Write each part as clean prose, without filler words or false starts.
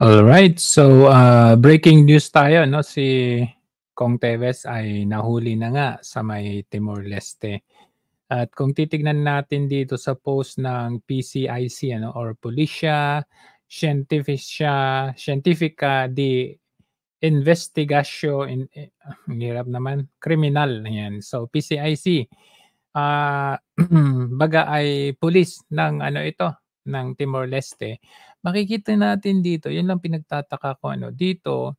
Alright. So, breaking news tayo 'no, si Kong Teves ay nahuli na nga sa may Timor-Leste. At kung titignan natin dito sa post ng PCIC ano or Policia Científica de Investigación ang hirap naman, Kriminal, ayan. So, PCIC, baga ay pulis ng ano ito, ng Timor-Leste. Makikita natin dito, 'yun lang pinagtataka ko ano, dito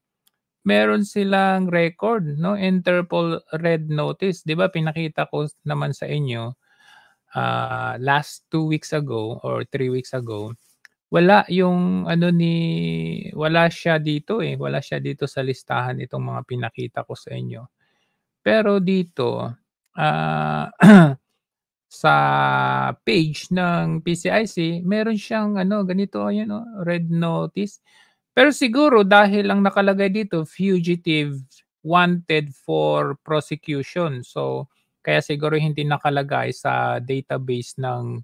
meron silang record 'no, Interpol Red Notice. 'Di ba pinakita ko naman sa inyo, last 2 weeks ago or 3 weeks ago, wala yung ano wala siya dito, wala siya dito sa listahan itong mga pinakita ko sa inyo. Pero dito, ah, sa page ng PCIC meron siyang ano ganito, ayan red notice. Pero siguro dahil ang nakalagay dito fugitive wanted for prosecution. So, kaya siguro hindi nakalagay sa database ng,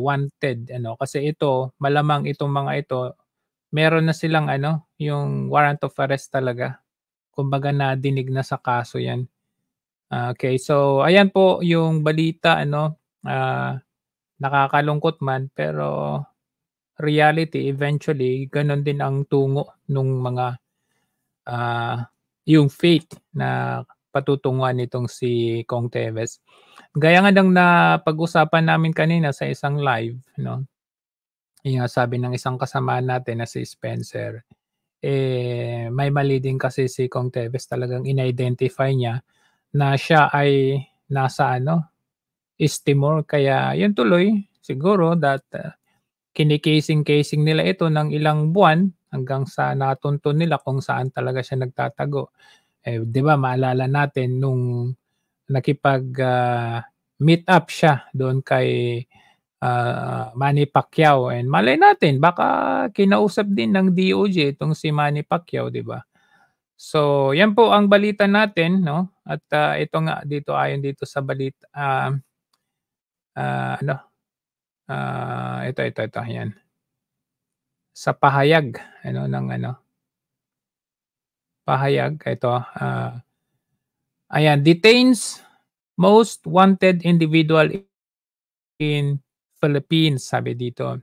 wanted ano, kasi ito malamang itong mga ito meron na silang ano, yung warrant of arrest talaga. Kumbaga nadinig na sa kaso 'yan. Okey, so ayan po yung balita ano, nakakalungkot man pero reality eventually gano'n din ang tungo nung mga, yung fate na patutunguhan nitong si Kong Teves. Gaya nga ng napag-usapan namin kanina sa isang live 'no, yung nga sabi ng isang kasamahan natin na si Spencer, may mali din kasi si Kong Teves talagang in-identify niya na siya ay nasa ano, East Timor kaya yun tuloy siguro that, kini-casing-casing nila ito ng ilang buwan hanggang sa natunto nila kung saan talaga siya nagtatago. 'Di ba maalala natin nung meet up siya doon kay, Manny Pacquiao and malay natin baka kinausap din ng DOJ itong si Manny Pacquiao, 'di ba? So, 'yan po ang balita natin 'no at, ito nga dito ayon dito sa ano, ito 'yan. Sa pahayag ano ng ano, pahayag ito, ayan, detains most wanted individual in Philippines, sabi dito.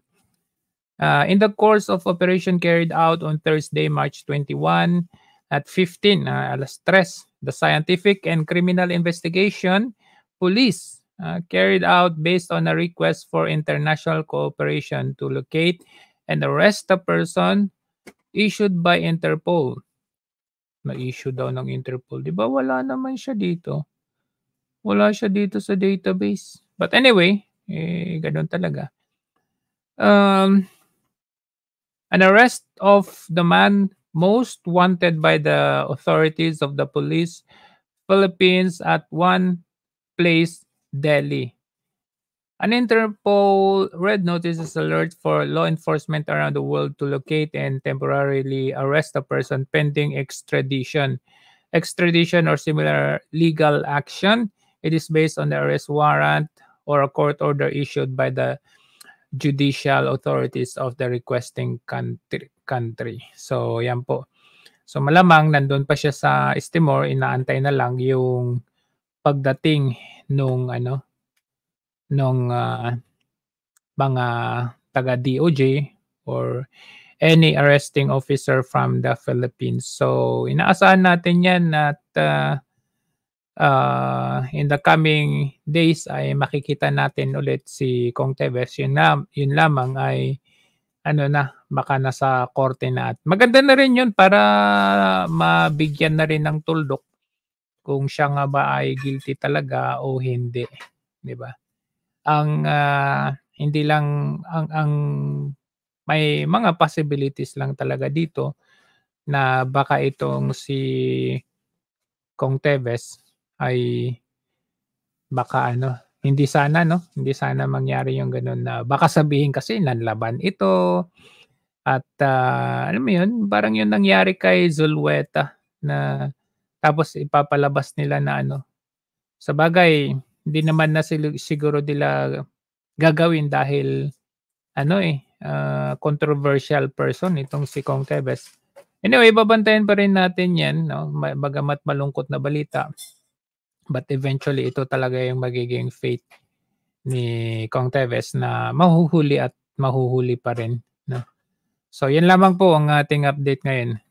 In the course of operation carried out on Thursday, March 21 at 15, 3:00, the scientific and criminal investigation police carried out based on a request for international cooperation to locate and arrest a person issued by Interpol. Na-issue daw ng Interpol. 'Di ba wala naman siya dito? Wala siya dito sa database. But anyway, gano'n talaga. Um, an arrest of the man most wanted by the authorities of the police Philippines at one place, Delhi. An Interpol Red Notice is alert for law enforcement around the world to locate and temporarily arrest a person pending extradition or similar legal action. It is based on the arrest warrant or a court order issued by the judicial authorities of the requesting country. So, yan po. So, malamang nandun pa siya sa East Timor, inaantay na lang yung pagdating nung ano, nung mga taga-DOJ or any arresting officer from the Philippines. So, inaasahan natin 'yan at, in the coming days ay makikita natin ulit si Kong Teves. Yun lamang ay ano na, baka nasa korte na at maganda na rin yun para mabigyan na rin ng tuldok kung siya nga ba ay guilty talaga o hindi, 'di ba? Ang, hindi lang ang may mga possibilities lang talaga dito na baka itong si Kong Teves ay baka ano, hindi sana mangyari yung gano'n na baka sabihin kasi nanlaban ito at, alam mo yun, parang yung nangyari kay Zulueta na tapos ipapalabas nila na ano, sabagay hindi naman na siguro nila gagawin dahil ano, controversial person itong si Kong Teves. Anyway, babantayan pa rin natin 'yan 'no, bagamat malungkot na balita. But eventually ito talaga yung magiging fate ni Kong Teves na mahuhuli at mahuhuli pa rin 'no. So 'yan lamang po ang ating update ngayon.